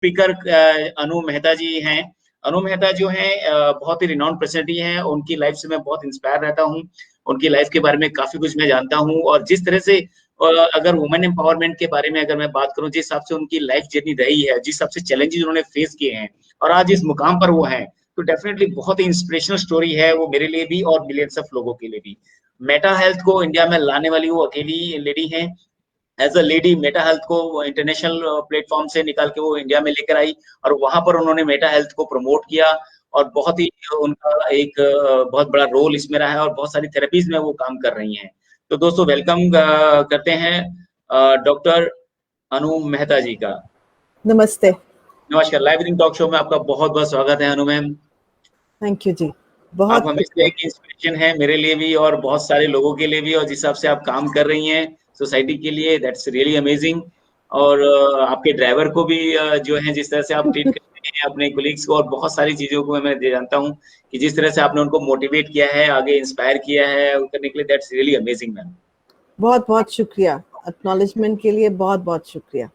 Speaker अनु मेहता जी हैं। अनु मेहता जो हैं बहुत ही रिनाउंड पर्सनैलिटी हैं। उनकी लाइफ से मैं बहुत इंस्पायर रहता हूँ। उनकी लाइफ के बारे में काफ़ी कुछ मैं जानता हूँ और जिस तरह से अगर वुमेन एम्पावरमेंट के बारे में अगर मैं बात करूँ, जिस हिसाब से उनकी लाइफ जर्नी रही है, जिस हिसाब से चैलेंजेस उन्होंने फेस किए हैं और आज इस मुकाम पर वो हैं, तो डेफिनेटली बहुत ही इंस्पिरेशनल स्टोरी है वो मेरे लिए भी और मिलियंस ऑफ लोगों के लिए भी। मेटा हेल्थ को इंडिया में लाने वाली वो अकेली लेडी हैं। As a lady Meta health को इंटरनेशनल प्लेटफॉर्म से निकाल के वो इंडिया में लेकर आई और वहां पर उन्होंने मेटा हेल्थ को प्रमोट किया और बहुत ही उनका एक बहुत बड़ा रोल इसमें रहा है और बहुत सारी थेरेपीज में वो काम कर रही हैं। तो दोस्तों वेलकम करते हैं डॉक्टर अनु मेहता जी का। नमस्ते। नमस्कार। लाइव रीडिंग टॉक शो में आपका बहुत बहुत स्वागत है अनु मैम। थैंक यू जी। आप बहुत हमेशा एक इंस्पिरेशन है मेरे लिए भी और बहुत सारे लोगों के लिए भी, और जिस हिसाब से आप काम कर रही हैं सोसाइटी के लिए, दैट्स रियली अमेजिंग। और आपके ड्राइवर को भी जो है जिस तरह से आप ट्रीट करते हैं अपने कोलीग्स को और बहुत सारी चीजों को मैं जानता हूँ कि जिस तरह से आपने उनको मोटिवेट किया है, आगे इंस्पायर किया है करने के लिए, दैट्स रियली अमेजिंग मैम। बहुत बहुत शुक्रिया, एक्नॉलेजमेंट के लिए बहुत बहुत शुक्रिया।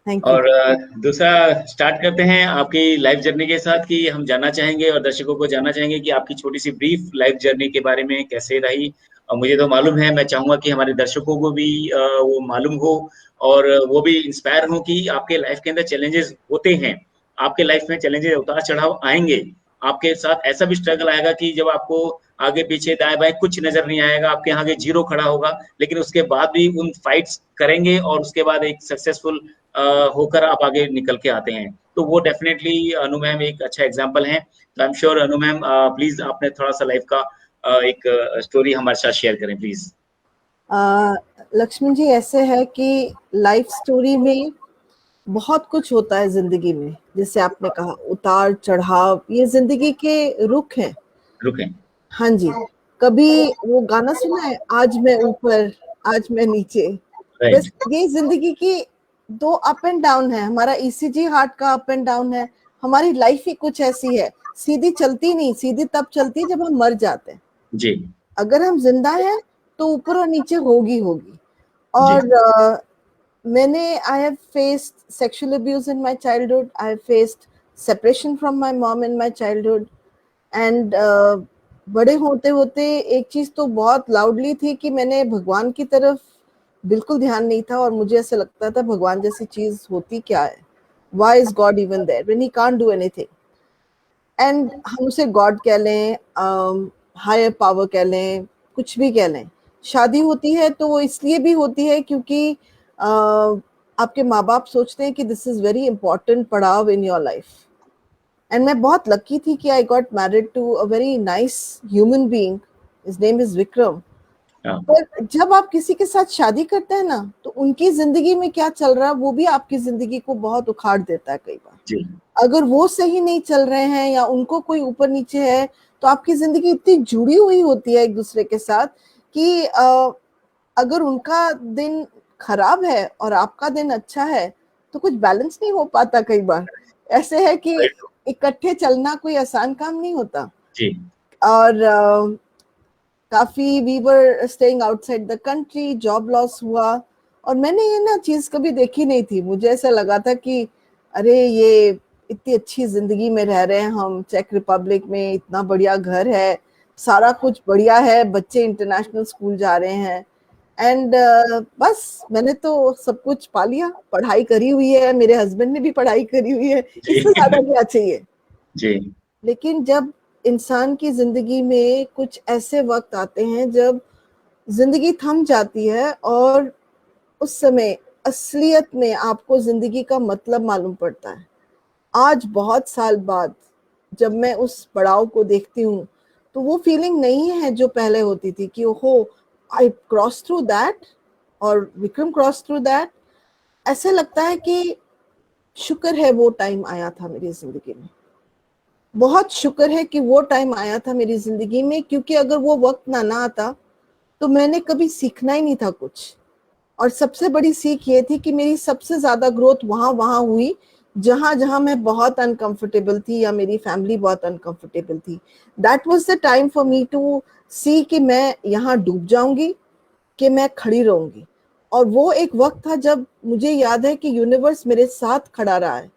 Thank you. और दूसरा स्टार्ट करते हैं आपकी लाइफ जर्नी के साथ कि हम जानना चाहेंगे और दर्शकों को जानना चाहेंगे कि आपकी छोटी सी ब्रीफ लाइफ जर्नी के बारे में कैसे रही। और मुझे तो मालूम है, मैं चाहूंगा कि हमारे दर्शकों को भी वो मालूम हो और वो भी इंस्पायर हो कि आपके लाइफ के अंदर चैलेंजेस होते हैं, आपके लाइफ में चैलेंजेस उतार चढ़ाव आएंगे, आपके साथ ऐसा भी स्ट्रगल आएगा कि जब आपको आगे पीछे दाएं बाएं कुछ नजर नहीं आएगा, आपके आगे जीरो खड़ा होगा, लेकिन उसके बाद भी उन फाइट्स करेंगे और उसके बाद एक सक्सेसफुल होकर आप आगे निकल के आते हैं। तो वो डेफिनेटली अनु मैम एक अच्छा एग्जांपल है। तो I am sure Anu ma'am please आपने थोड़ा सा लाइफ का एक स्टोरी हमारे साथ शेयर करें प्लीज। लक्ष्मण जी, ऐसे है कि लाइफ स्टोरी में बहुत कुछ होता है जिंदगी में, जैसे आपने कहा उतार चढ़ाव, ये जिंदगी के रुख हैं। रुकें। हाँ जी। कभी वो गाना सुना है, आज मैं ऊपर आज मैं नीचे। बस राइट। ये जिंदगी की दो अप एंड डाउन है। हमारा ईसीजी हार्ट का अप एंड डाउन है। हमारी लाइफ ही कुछ ऐसी है, सीधी चलती नहीं, सीधी तब चलती जब हम मर जाते हैं। जी अगर हम जिंदा हैं तो ऊपर और नीचे होगी होगी। जी। और मैंने I have faced sexual abuse in my childhood, I have faced separation from my mom in my childhood and बड़े होते होते एक चीज तो बहुत लाउडली थी कि मैंने भगवान की तरफ बिल्कुल ध्यान नहीं था और मुझे ऐसा लगता था भगवान जैसी चीज होती क्या है, why is God even there when he can't do anything। And हम उसे गॉड कह लें, हायर पावर कह लें, कुछ भी कह लें। शादी होती है तो वो इसलिए भी होती है क्योंकि आपके माँ बाप सोचते हैं कि दिस इज वेरी इंपॉर्टेंट पड़ाव इन योर लाइफ। एंड मैं बहुत लकी थी कि I got married to a very nice human being, his name is Vikram. पर जब आप किसी के साथ शादी करते हैं ना, तो उनकी जिंदगी में क्या चल रहा है वो भी आपकी जिंदगी को बहुत उखाड़ देता है कई बार। जी अगर वो सही नहीं चल रहे हैं या उनको कोई ऊपर नीचे है, तो आपकी जिंदगी इतनी जुड़ी हुई होती है एक दूसरे के साथ कि अगर उनका दिन खराब है और आपका दिन अच्छा है तो कुछ बैलेंस नहीं हो पाता कई बार। ऐसे है कि इकट्ठे चलना कोई आसान काम नहीं होता। जी और काफी we were staying outside the country, job loss हुआ और मैंने ये ना चीज कभी देखी नहीं थी। मुझे ऐसा लगा था कि अरे ये इतनी अच्छी जिंदगी में रह रहे हैं हम, चेक रिपब्लिक में इतना बढ़िया घर है, सारा कुछ बढ़िया है, बच्चे इंटरनेशनल स्कूल जा रहे हैं एंड बस मैंने तो सब कुछ पा लिया। पढ़ाई करी हुई है, मेरे हस्बैंड ने भी पढ़ाई करी हुई है, इससे ज्यादा क्या चाहिए। जी लेकिन जब इंसान की जिंदगी में कुछ ऐसे वक्त आते हैं जब जिंदगी थम जाती है और उस समय असलियत में आपको जिंदगी का मतलब मालूम पड़ता है। आज बहुत साल बाद जब मैं उस पड़ाव को देखती हूँ तो वो फीलिंग नहीं है जो पहले होती थी कि ओहो आई क्रॉस थ्रू दैट और विक्रम क्रॉस थ्रू दैट। ऐसे लगता है कि शुक्र है वो टाइम आया था मेरी जिंदगी में, बहुत शुक्र है कि वो टाइम आया था मेरी जिंदगी में, क्योंकि अगर वो वक्त ना आता तो मैंने कभी सीखना ही नहीं था कुछ। और सबसे बड़ी सीख ये थी कि मेरी सबसे ज्यादा ग्रोथ वहां हुई जहां जहां मैं बहुत अनकंफर्टेबल थी या मेरी फैमिली बहुत अनकंफर्टेबल थी। That was the time for me to see कि मैं यहाँ डूब जाऊंगी कि मैं खड़ी रहूंगी। और वो एक वक्त था जब मुझे याद है कि यूनिवर्स मेरे साथ खड़ा रहा है।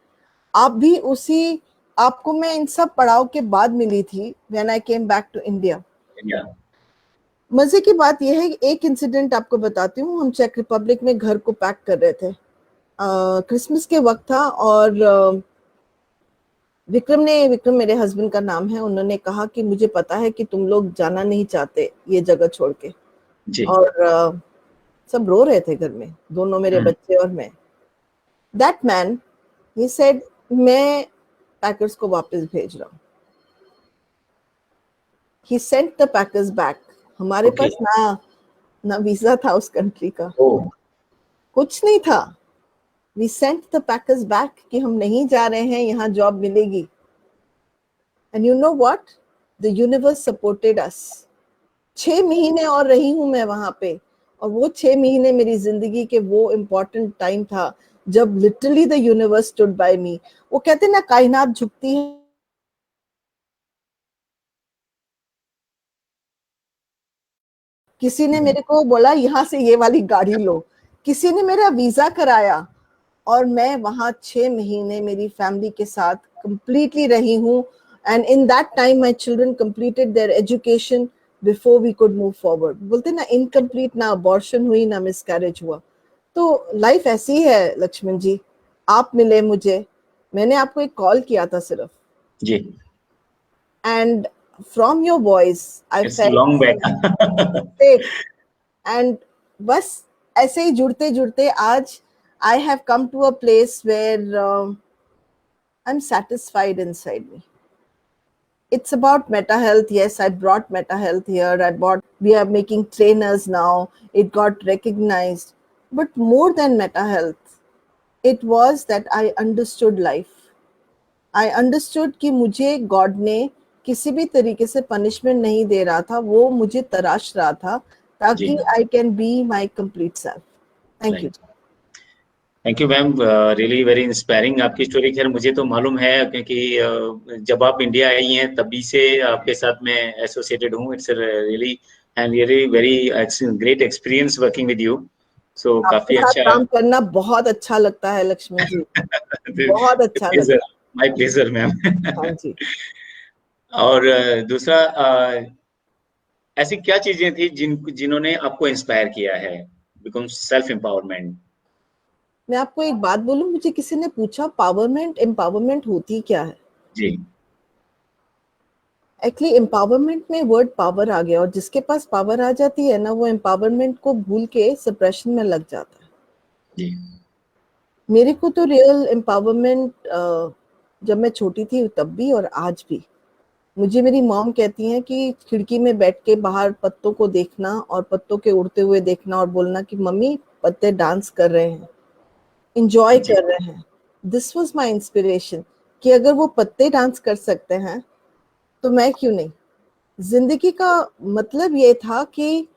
आप भी उसी, आपको मैं इन सब पड़ाव के बाद मिली थी when I came back to India. या मजे की बात यह है, एक इंसिडेंट आपको बताती हूँ। हम चेक रिपब्लिक में घर को पैक कर रहे थे, क्रिसमस के वक्त था, और विक्रम मेरे हस्बैंड का नाम है, उन्होंने कहा कि मुझे पता है कि तुम लोग जाना नहीं चाहते ये जगह छोड़ के। जी। और सब रो रहे थे घर में, दोनों मेरे बच्चे और मैं। दैट मैन, ही सेड, मैं पैकर्स को वापस भेज रहा हूँ। ही सेंट द पैकर्स बैक। हमारे ओके। पास ना ना वीजा था उस कंट्री का, ओ कुछ नहीं था। We sent the packers back कि हम नहीं जा रहे हैं, यहाँ जॉब मिलेगी। And you know what, the universe supported us. 6 महीने और रही हूं मैं वहां पे, और वो 6 महीने मेरी जिंदगी के वो इम्पोर्टेंट टाइम था जब literally the universe stood by me. वो कहते ना, कायनात झुकती है। किसी ने मेरे को बोला यहाँ से ये वाली गाड़ी लो, किसी ने मेरा वीजा कराया, और मैं वहां 6 महीने मेरी फैमिली के साथ कंप्लीटली रही हूँ। And in that time my children completed their education before we could move forward. बोलते ना, इनकम्प्लीट, ना अबॉर्शन हुई, ना मिसकैरेज हुआ। तो लाइफ ऐसी है लक्ष्मण जी। आप मिले मुझे, मैंने आपको एक कॉल किया था सिर्फ, जी। And from your voice I it's long felt back. Safe. And बस ऐसे ही जुड़ते जुड़ते आज I have come to a place where I'm satisfied inside me. It's about meta health. Yes, I brought meta health here. We are making trainers now. It got recognized. But more than meta health, it was that I understood life. I understood कि मुझे God ने किसी भी तरीके से punishment नहीं दे रहा था, वो मुझे तराश रहा था जी। ताकि I can be my complete self. Thank you. Right. Thank you ma'am, really very inspiring आपकी स्टोरी। खैर मुझे तो मालूम है क्योंकि जब आप इंडिया आई हैं तभी से आपके साथ मैं एसोसिएटेड हूँ। It's really and really very great experience working with you. So आपके काफी साथ अच्छा। काम करना बहुत अच्छा लगता है लक्ष्मण जी, बहुत अच्छा प्लेजर, लगता माय प्लेजर मैम। है। हाँ जी। और दूसरा, ऐसी क्या चीजें थी जिन्होंने आपको इंस्पायर किया है बिकम सेल्फ एम्पावरमेंट? मैं आपको एक बात बोलूं, मुझे किसी ने पूछा पावरमेंट, एम्पावरमेंट होती क्या है। जी। एक्चुअली एम्पावरमेंट में वर्ड पावर आ गया, और जिसके पास पावर आ जाती है ना, वो एम्पावरमेंट को भूल के सप्रेशन में लग जाता है। जी। मेरे को तो रियल एम्पावरमेंट जब मैं छोटी थी तब भी और आज भी, मुझे मेरी मॉम कहती हैं कि खिड़की में बैठ के बाहर पत्तों को देखना और पत्तों के उड़ते हुए देखना और बोलना कि मम्मी पत्ते डांस कर रहे हैं, इंजॉय जी। कर रहे हैं। दिस वाज माय इंस्पिरेशन कि अगर वो पत्ते डांस कर सकते हैं तो मैं क्यों नहीं। जिंदगी का मतलब ये था कि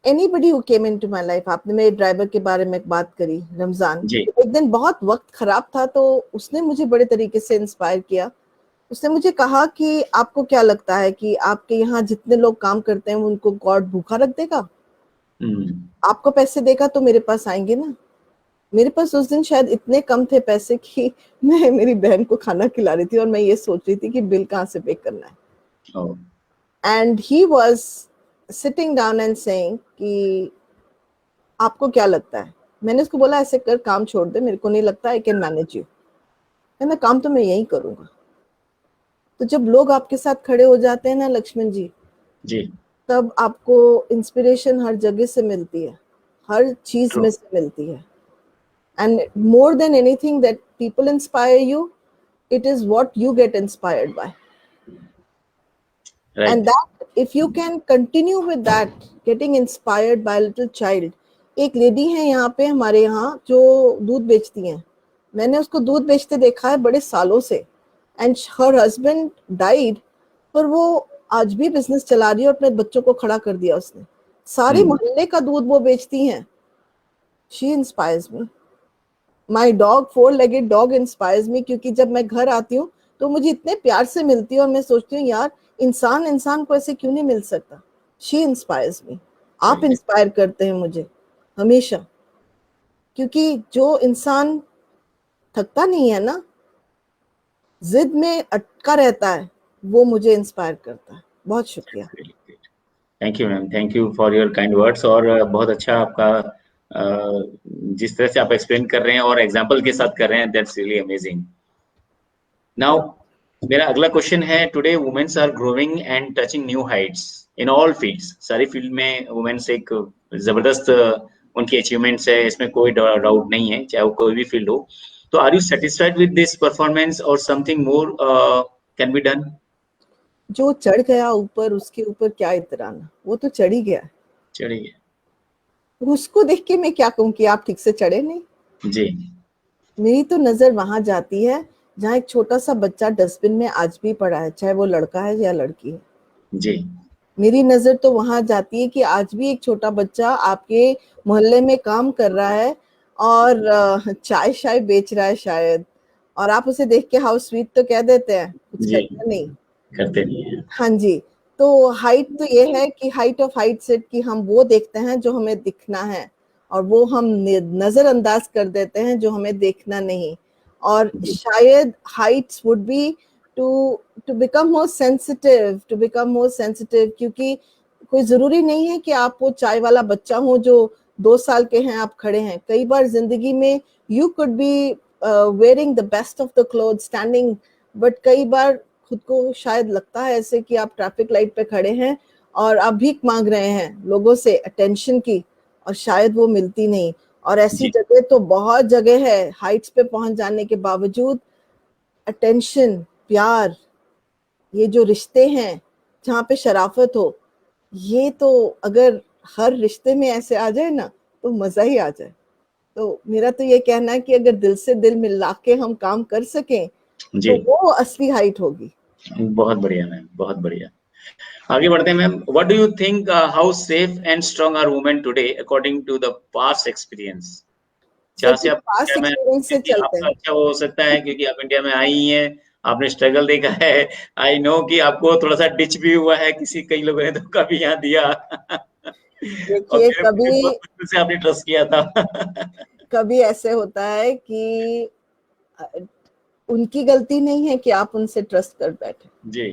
anybody who came into my life, आपने मेरे ड्राइवर के बारे में बात करी, रमजान, जी। एक दिन बहुत वक्त खराब था तो उसने मुझे बड़े तरीके से इंस्पायर किया। उसने मुझे कहा कि आपको क्या लगता है कि आपके यहाँ जितने लोग काम करते हैं उनको गॉड भूखा रख देगा? हम्म। आपको पैसे देगा तो मेरे पास आएंगे ना। मेरे पास उस दिन शायद इतने कम थे पैसे कि मैं मेरी बहन को खाना खिला रही थी और मैं ये सोच रही थी कि बिल कहाँ से पे करना है। ओ and he was sitting down and saying कि आपको क्या लगता है। मैंने उसको बोला ऐसे कर, काम छोड़ दे, मेरे को नहीं लगता आई कैन मैनेज यू। कहना काम तो मैं यही करूंगा। तो जब लोग आपके साथ खड़े हो जाते हैं ना लक्ष्मण जी, जी। तब आपको इंस्पिरेशन हर जगह से मिलती है, हर चीज ट्रू। में से मिलती है। And more than anything that people inspire you, it is what you get inspired by. And right. that, if you can continue with that, getting inspired by a little child. एक lady है यहाँ पे हमारे यहाँ जो दूध बेचती हैं, मैंने उसको दूध बेचते देखा है बड़े सालों से। एंड हर हस्बैंड डाइड, पर वो आज भी बिजनेस चला रही है और अपने बच्चों को खड़ा कर दिया उसने। सारे हम्म। मोहल्ले का दूध वो बेचती हैं। She inspires me. My dog, 4 legged dog inspires मी, क्योंकि जब मैं घर आती हूँ तो मुझे इतने प्यार से मिलती है और मैं सोचती हूँ यार इंसान इंसान को ऐसे क्यों नहीं मिल सकता। शी इंस्पायर्स मी। आप राइट। इंस्पायर करते हैं मुझे हमेशा, क्योंकि जो इंसान थकता नहीं है ना, जिद में अटका रहता है, वो मुझे इंस्पायर करता है। बहुत शुक्रिया। Thank you ma'am, thank you for your kind words. और बहुत अच्छा आपका जिस तरह से आप एक्सप्लेन कर रहे हैं और एग्जांपल के साथ कर रहे हैं, दैट्स रियली अमेजिंग। नाउ मेरा अगला क्वेश्चन है, today womens are growing and touching new heights in all fields. सारी फील्ड में वुमेन्स एक जबरदस्त उनकी अचीवमेंट्स है, इसमें कोई डाउट नहीं है, चाहे वो कोई भी फील्ड हो। तो are you satisfied with this performance और something more can be done? जो चढ़ गया ऊपर, उसके ऊपर क्या इतराना, वो तो चढ़ ही गया। चलिए उसको देख के मैं क्या कहूँ कि आप ठीक से चढ़े नहीं। जी। मेरी तो नजर वहां जाती है जहाँ एक छोटा सा बच्चा डस्टबिन में आज भी पड़ा है, चाहे वो लड़का है या लड़की है। जी मेरी नजर तो वहां जाती है कि आज भी एक छोटा बच्चा आपके मोहल्ले में काम कर रहा है और चाय शाय बेच रहा है शायद, और आप उसे देख के हाउ स्वीट तो कह देते हैं, कुछ जी, करते नहीं। करते नहीं है। हाँ जी। तो हाइट तो ये है कि हाइट ऑफ हाइट सेट कि हम वो देखते हैं जो हमें दिखना है, और वो हम नजरअंदाज कर देते हैं जो हमें देखना नहीं। और शायद heights would be to to become more sensitive, क्योंकि कोई जरूरी नहीं है कि आप वो चाय वाला बच्चा हो जो 2 साल के हैं, आप खड़े हैं। कई बार जिंदगी में you could be wearing the best of the cloth standing, but कई बार खुद को शायद लगता है ऐसे कि आप ट्रैफिक लाइट पे खड़े हैं और आप भीख मांग रहे हैं लोगों से अटेंशन की, और शायद वो मिलती नहीं। और ऐसी जी जगह तो बहुत जगह है, हाइट्स पे पहुंच जाने के बावजूद अटेंशन, प्यार, ये जो रिश्ते हैं जहाँ पे शराफत हो, ये तो अगर हर रिश्ते में ऐसे आ जाए ना तो मजा ही आ जाए। तो मेरा तो ये कहना है कि अगर दिल से दिल मिला के हम काम कर सकें जी, तो वो असली हाइट होगी। बहुत बढ़िया मैम, बहुत बढ़िया। आगे बढ़ते हैं ma'am. What do you think, how safe and strong are women today according to the past experience? जहाँ से देखिए आप पास्ट इंडिया में, एक्सपीरियंस से क्योंकि चलते आपका हैं। अच्छा हो सकता है क्योंकि आप इंडिया में आई ही हैं, आपने स्ट्रगल देखा है। आई नो कि आपको थोड़ा सा डिच भी हुआ है, किसी कई लोगों ने धोखा भी यहाँ दिया। और देखिए मेरे को भी कभी बहुत मुश्किल से आपने ट्रस्ट किया था। कभी ऐसे होता है कि उनकी गलती नहीं है कि आप उनसे ट्रस्ट कर बैठे। जी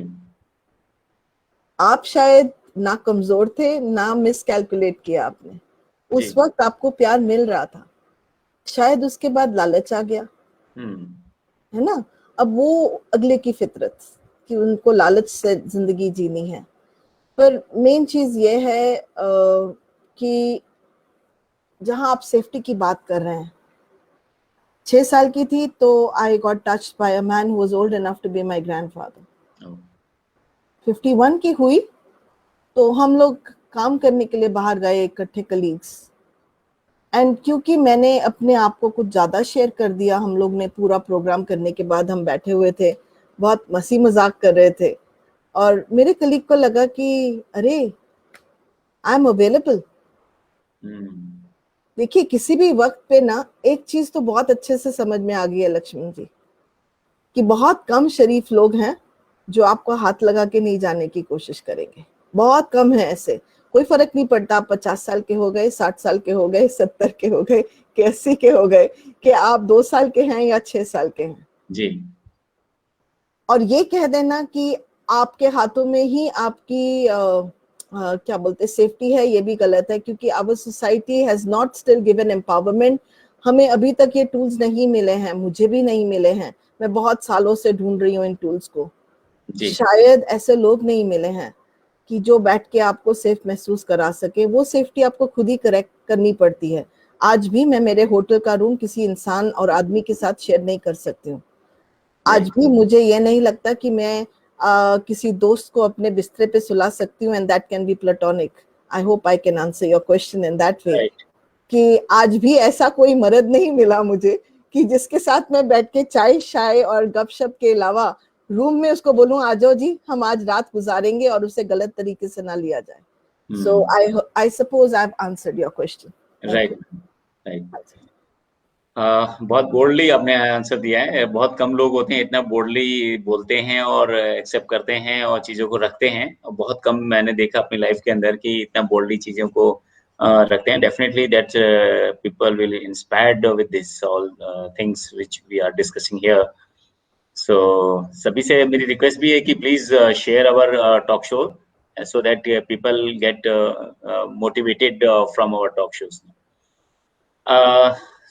आप शायद ना कमजोर थे, ना मिस कैलकुलेट किया आपने। जी। उस वक्त आपको प्यार मिल रहा था, शायद उसके बाद लालच आ गया, हम्म। है ना। अब वो अगले की फितरत कि उनको लालच से जिंदगी जीनी है। पर मेन चीज ये है कि जहां आप सेफ्टी की बात कर रहे हैं, 6 साल की थी तो I got touched by a man who was old enough to be my grandfather. 51 की हुई तो हम लोग काम करने के लिए बाहर गए इकट्ठे कलीग्स, एंड क्योंकि मैंने अपने आप को कुछ ज्यादा शेयर कर दिया, हम लोग ने पूरा प्रोग्राम करने के बाद हम बैठे हुए थे, बहुत मस्ती मजाक कर रहे थे, और मेरे कलीग को लगा कि अरे आई एम अवेलेबल। हम्म। देखिए किसी भी वक्त पे ना एक चीज तो बहुत अच्छे से समझ में आ गई है लक्ष्मण जी, कि बहुत कम शरीफ लोग हैं जो आपको हाथ लगा के नहीं जाने की कोशिश करेंगे। बहुत कम है ऐसे। कोई फर्क नहीं पड़ता आप 50 साल के हो गए, 60 साल के हो गए, 70 के हो गए, कि 80 के हो गए, कि आप 2 साल के हैं या 6 साल के हैं। जी और ये कह देना कि आपके हाथों में ही आपकी क्या बोलते सेफ्टी है, ये भी गलत है, क्योंकि our society has not still given empowerment. हमें अभी तक ये टूल्स नहीं मिले हैं, मुझे भी नहीं मिले हैं, मैं बहुत सालों से ढूंढ रही हूँ इन टूल्स को। जी शायद ऐसे लोग नहीं मिले हैं कि जो बैठ के आपको सेफ महसूस करा सके। वो सेफ्टी आपको खुद ही करेक्ट करनी पड़ती है। आज भी मैं मेरे होटल का रूम किसी इंसान और आदमी के साथ शेयर नहीं कर सकती हूँ। आज राइट भी मुझे ये नहीं लगता कि मैं किसी दोस्त को अपने बिस्तर पे सुला सकती हूँ, and that can be platonic. I hope I can answer your question in that way, right. कि आज भी ऐसा कोई मर्द नहीं मिला मुझे कि जिसके साथ मैं बैठ के चाय शाय और गपशप के अलावा रूम में उसको बोलूं आ जाओ जी हम आज रात गुजारेंगे, और उसे गलत तरीके से ना लिया जाए। So I suppose I have answered your question. Thank right you. Right. बहुत बोल्डली आपने आंसर दिया है। बहुत कम लोग होते हैं इतना बोल्डली बोलते हैं और एक्सेप्ट करते हैं और चीज़ों को रखते हैं, और बहुत कम मैंने देखा अपनी लाइफ के अंदर कि इतना बोल्डली चीज़ों को रखते हैं। Definitely that people will inspired with this all things which we are discussing here. So सभी से मेरी रिक्वेस्ट भी है कि please share our talk show so that people get motivated from our talk shows.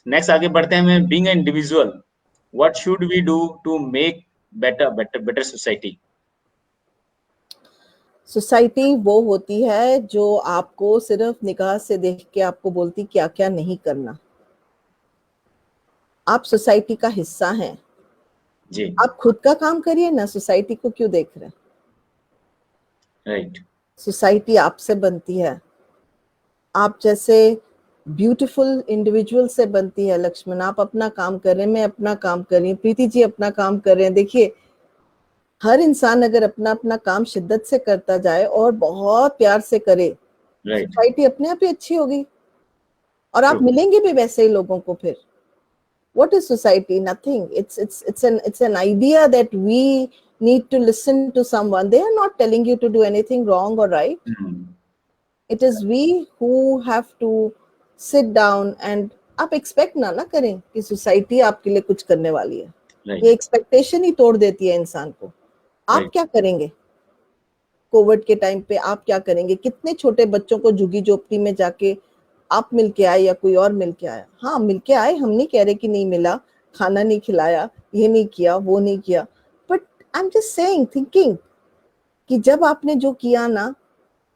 Next आगे बढ़ते हैं। मैं being an individual, what should we do to make better society? Society वो होती है जो आपको सिर्फ निगाह से देख के आपको बोलती क्या क्या नहीं करना। आप सोसाइटी का हिस्सा हैं। जी आप खुद का काम करिए ना, सोसाइटी को क्यों देख रहे हैं? राइट। सोसाइटी आपसे बनती है, आप जैसे ब्यूटीफुल इंडिविजुअल से बनती है। लक्ष्मण, आप अपना काम कर रहे हैं, मैं अपना काम कर रही हूँ, प्रीति जी अपना काम कर रहे हैं। देखिए, हर इंसान अगर अपना अपना काम शिद्दत से करता जाए और बहुत प्यार से करे, सोसाइटी अपने आप ही अच्छी होगी और आप मिलेंगे भी वैसे ही लोगों को। फिर what is society? Nothing. It's an idea that we need to listen to someone. They are not telling you to do anything wrong or right. It is we who have to sit down and आप expect ना करें कि society आपके लिए कुछ करने वाली है। ये एक्सपेक्टेशन ही तोड़ देती है इंसान को। आप क्या करेंगे कोविड के टाइम पे? आप क्या करेंगे? कितने छोटे बच्चों को झुग्गी झोपड़ी में जाके आप मिल के आए या कोई और मिल के आया? हाँ, मिल के आए, हम नहीं कह रहे कि नहीं मिला, खाना नहीं खिलाया, ये नहीं किया, वो नहीं किया, but I am just saying, thinking कि जब आपने जो किया ना,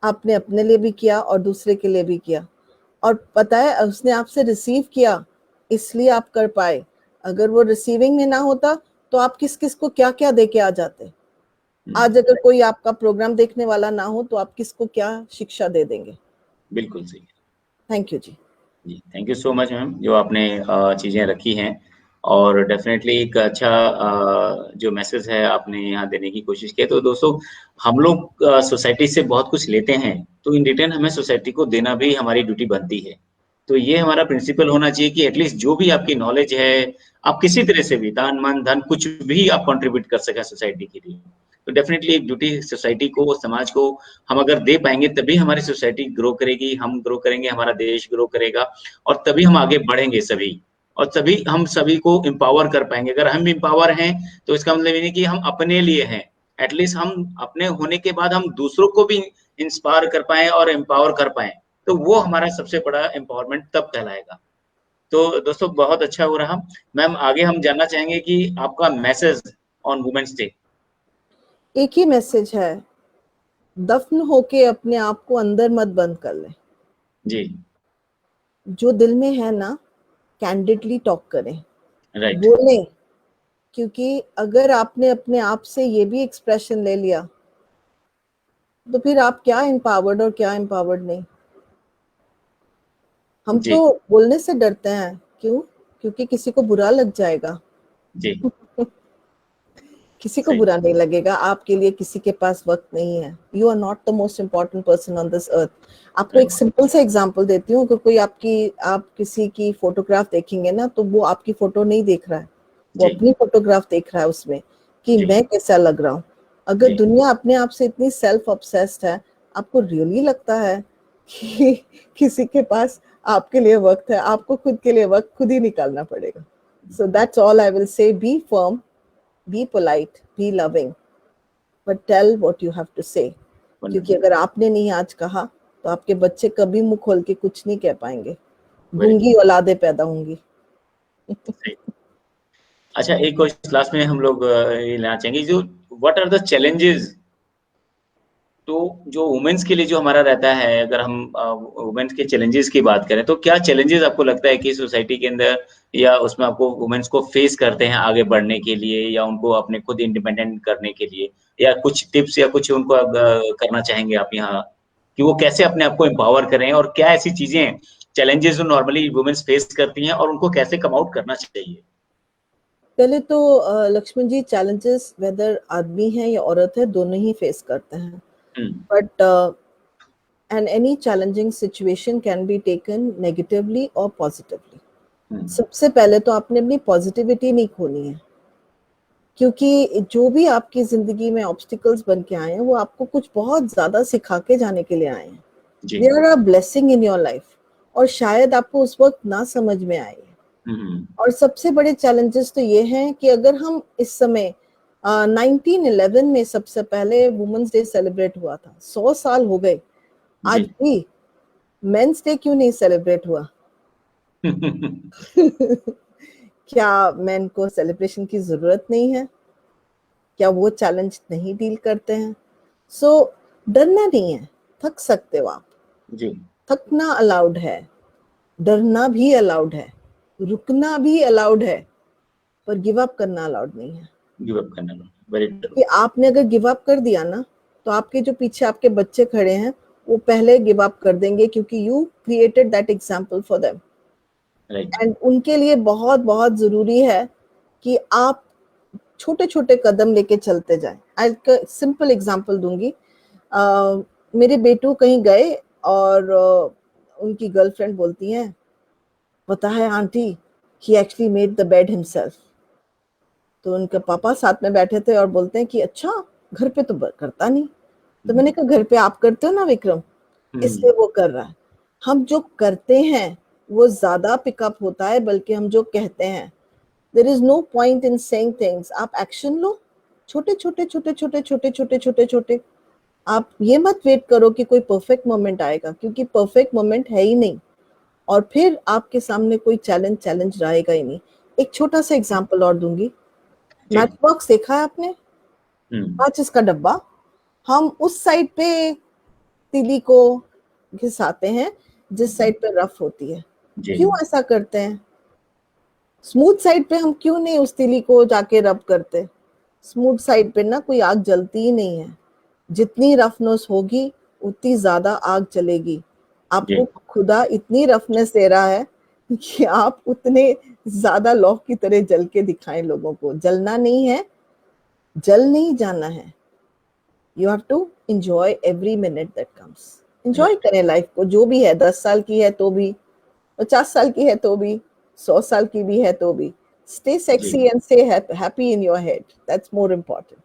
आपने अपने लिए भी किया और दूसरे के लिए भी किया, और पता है उसने आपसे रिसीव किया इसलिए आप कर पाए। अगर वो रिसीविंग में ना होता तो आप किस किस को क्या क्या दे के आ जाते। आज अगर कोई आपका प्रोग्राम देखने वाला ना हो तो आप किसको क्या शिक्षा दे देंगे? बिल्कुल सही। थैंक यू जी। जी thank you so much ma'am, जो आपने चीज़ें रखी हैं और डेफिनेटली एक अच्छा जो मैसेज है आपने यहाँ देने की कोशिश की है। तो दोस्तों, हम लोग सोसाइटी से बहुत कुछ लेते हैं, तो इन रिटर्न हमें सोसाइटी को देना भी हमारी ड्यूटी बनती है। तो ये हमारा प्रिंसिपल होना चाहिए कि एटलीस्ट जो भी आपकी नॉलेज है, आप किसी तरह से भी दान मान धन कुछ भी आप कंट्रीब्यूट कर सकें सोसाइटी के लिए। तो डेफिनेटली एक ड्यूटी सोसाइटी को, समाज को हम अगर दे पाएंगे तभी हमारी सोसाइटी ग्रो करेगी, हम ग्रो करेंगे, हमारा देश ग्रो करेगा और तभी हम आगे बढ़ेंगे सभी, और तभी हम सभी को एम्पावर कर पाएंगे। अगर हम एम्पावर हैं तो इसका मतलब ये नहीं कि हम अपने लिए हैं, एटलीस्ट हम अपने होने के बाद हम दूसरों को भी इंस्पायर कर पाए और एम्पावर कर पाए, तो वो हमारा सबसे बड़ा एम्पावरमेंट तब कहलाएगा। तो दोस्तों, बहुत अच्छा हो रहा। मैम, आगे हम जानना चाहेंगे कि आपका मैसेज ऑन वुमेन्स डे। एक ही मैसेज है, दफन होके अपने आप को अंदर मत बंद कर ले जी। जो दिल में है ना, कैंडिडली टॉक करें, राइट। बोलें, क्योंकि अगर आपने अपने आप से ये भी एक्सप्रेशन ले लिया तो फिर आप क्या एम्पावर्ड और क्या एम्पावर्ड नहीं। हम जी। तो बोलने से डरते हैं, क्यों? क्योंकि किसी को बुरा लग जाएगा। जी। किसी को बुरा नहीं लगेगा, आपके लिए किसी के पास वक्त नहीं है। You are not the most important person on this earth. आपको एक सिंपल सा एग्जांपल देती हूँ। अगर कोई आप किसी की फोटोग्राफ देखेंगे ना, तो वो आपकी फोटो नहीं देख रहा है, वो अपनी फोटोग्राफ देख रहा है उसमें कि मैं कैसा लग रहा हूँ। अगर दुनिया अपने आप से इतनी सेल्फ ऑब्सेस्ड है, आपको रियली लगता है कि किसी के पास आपके लिए वक्त है? आपको खुद के लिए वक्त खुद ही निकालना पड़ेगा। So that's all I will say. Be firm, be polite, be loving, but tell what you have to say. क्योंकि अगर आपने नहीं आज कहा तो आपके बच्चे कभी मुंह खोल के कुछ नहीं कह पाएंगे। गूंगी औलादें पैदा होंगी। अच्छा, एक क्वेश्चन लास्ट में हम लोग ये लेना चाहेंगे, जो व्हाट आर द चैलेंजेस, तो जो वुमेन्स के लिए जो हमारा रहता है, अगर हम वुमेन्स के चैलेंजेस की बात करें तो क्या चैलेंजेस आपको लगता है कि सोसाइटी के अंदर या उसमें आपको वुमेन्स को फेस करते हैं आगे बढ़ने के लिए, या उनको अपने खुद इंडिपेंडेंट करने के लिए, या कुछ टिप्स या कुछ उनको करना चाहेंगे आप यहाँ कि वो कैसे अपने आप को एम्पावर करें, और क्या ऐसी चीजें चैलेंजेस जो नॉर्मली वुमेन्स फेस करती हैं और उनको कैसे कम आउट करना चाहिए? पहले तो लक्ष्मण जी, चैलेंजेस वेदर आदमी है या औरत है, दोनों ही फेस करते हैं, but and any challenging situation can be taken negatively or positively. सबसे पहले तो आपने अपनी पॉजिटिविटी नहीं खोनी है, क्योंकि जो भी आपकी जिंदगी में ऑब्स्टिकल्स बन के आए हैं वो आपको कुछ बहुत ज्यादा सिखा के जाने के लिए आए हैं। They are a blessing in your life, और शायद आपको उस वक्त ना समझ में आए। और सबसे बड़े चैलेंजेस तो ये हैं कि अगर हम इस समय 1911 में सबसे पहले वुमेन्स डे सेलिब्रेट हुआ था, 100 साल हो गए, आज भी मेंस डे क्यों नहीं सेलिब्रेट हुआ? क्या मेन को सेलिब्रेशन की जरूरत नहीं है? क्या वो चैलेंज नहीं डील करते हैं? सो डरना नहीं है, थक सकते हो आप जी, थकना अलाउड है, डरना भी अलाउड है, रुकना भी अलाउड है, पर गिव अप करना अलाउड नहीं है। गिव अप करना वेरी ट्रू। कि आपने अगर गिव अप कर दिया ना, तो आपके जो पीछे आपके बच्चे खड़े हैं वो पहले गिव अप कर देंगे, क्योंकि you created that example for them. And उनके लिए बहुत बहुत जरूरी है कि आप छोटे छोटे कदम लेके चलते जाएं। आज का सिंपल एग्जांपल दूंगी। मेरे बेटू कहीं गए और उनकी गर्लफ्रेंड बोलती है, पता है aunty, he actually made the bed himself. तो उनके पापा साथ में बैठे थे और बोलते हैं कि अच्छा, घर पे तो करता नहीं। तो मैंने कहा, घर पे आप करते हो ना विक्रम, इसलिए वो कर रहा है। हम जो करते हैं वो ज्यादा पिकअप होता है, बल्कि हम जो कहते हैं। There is no point in saying things. आप एक्शन लो, छोटे छोटे छोटे छोटे छोटे छोटे छोटे छोटे। आप ये मत वेट करो कि कोई परफेक्ट मोमेंट आएगा, क्योंकि परफेक्ट मोमेंट है ही नहीं, और फिर आपके सामने कोई चैलेंज रहेगा ही नहीं। एक छोटा सा एग्जांपल और दूंगी। मैच बॉक्स देखा है आपने? माचिस का डब्बा, हम उस साइड पे तीली को घिसाते हैं जिस साइड पे रफ होती है। क्यों ऐसा करते हैं? स्मूथ साइड पे हम क्यों नहीं उस तीली को जाके रब करते? स्मूथ साइड पे ना कोई आग जलती ही नहीं है। जितनी रफनेस होगी उतनी ज्यादा आग जलेगी। आपको खुदा इतनी रफनेस दे रहा है कि आप उतने ज्यादा लौह की तरह जल के दिखाएं लोगों को। जलना नहीं है, जल नहीं जाना है। You have to enjoy every minute that comes. Enjoy करें लाइफ को, जो भी है। 10 साल की है तो भी, 50 साल की है तो भी, 100 साल की भी है तो भी। Stay sexy and stay happy in your head. That's more important.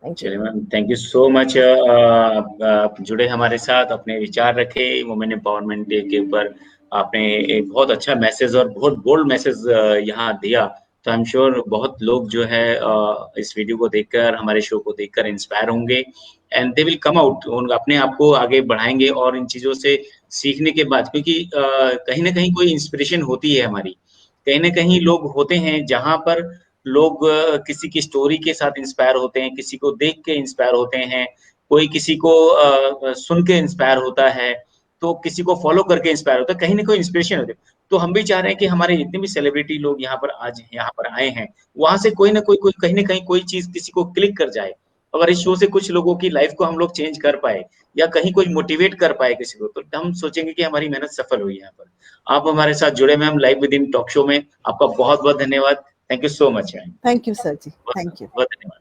चलिए ma'am, thank you so much. आप जुड़े हमारे साथ, अपने विचार रखे वुमेन एम्पावरमेंट डे के ऊपर। आपने एक बहुत अच्छा मैसेज और बहुत बोल्ड मैसेज यहाँ दिया। तो आई एम श्योर बहुत लोग जो है इस वीडियो को देखकर, हमारे शो को देखकर इंस्पायर होंगे, and they will come out, अपने आप को आगे बढ़ाएंगे। और इन चीज़ों से सीखने के बाद, क्योंकि कहीं ना कहीं कोई इंस्पिरेशन होती है हमारी, कहीं ना कहीं लोग होते हैं जहाँ पर लोग किसी की स्टोरी के साथ इंस्पायर होते हैं, किसी को देख के इंस्पायर होते हैं, कोई किसी को सुन के इंस्पायर होता है, तो किसी को फॉलो करके इंस्पायर होता है, कहीं ना कोई इंस्पिरेशन होती है। तो हम भी चाह रहे हैं कि हमारे जितने भी सेलिब्रिटी लोग यहाँ पर आज यहाँ पर आए हैं, वहां से कोई ना कोई कहीं ना कहीं कोई चीज किसी को क्लिक कर जाए। अगर इस शो से कुछ लोगों की लाइफ को हम लोग चेंज कर पाए, या कहीं कोई मोटिवेट कर पाए किसी को, तो हम सोचेंगे कि हमारी मेहनत सफल हुई यहाँ पर। आप हमारे साथ जुड़े ma'am live with in talk show में, आपका बहुत बहुत धन्यवाद। Thank you so much. Thank you, Sir ji. Thank you. बहुत धन्यवाद।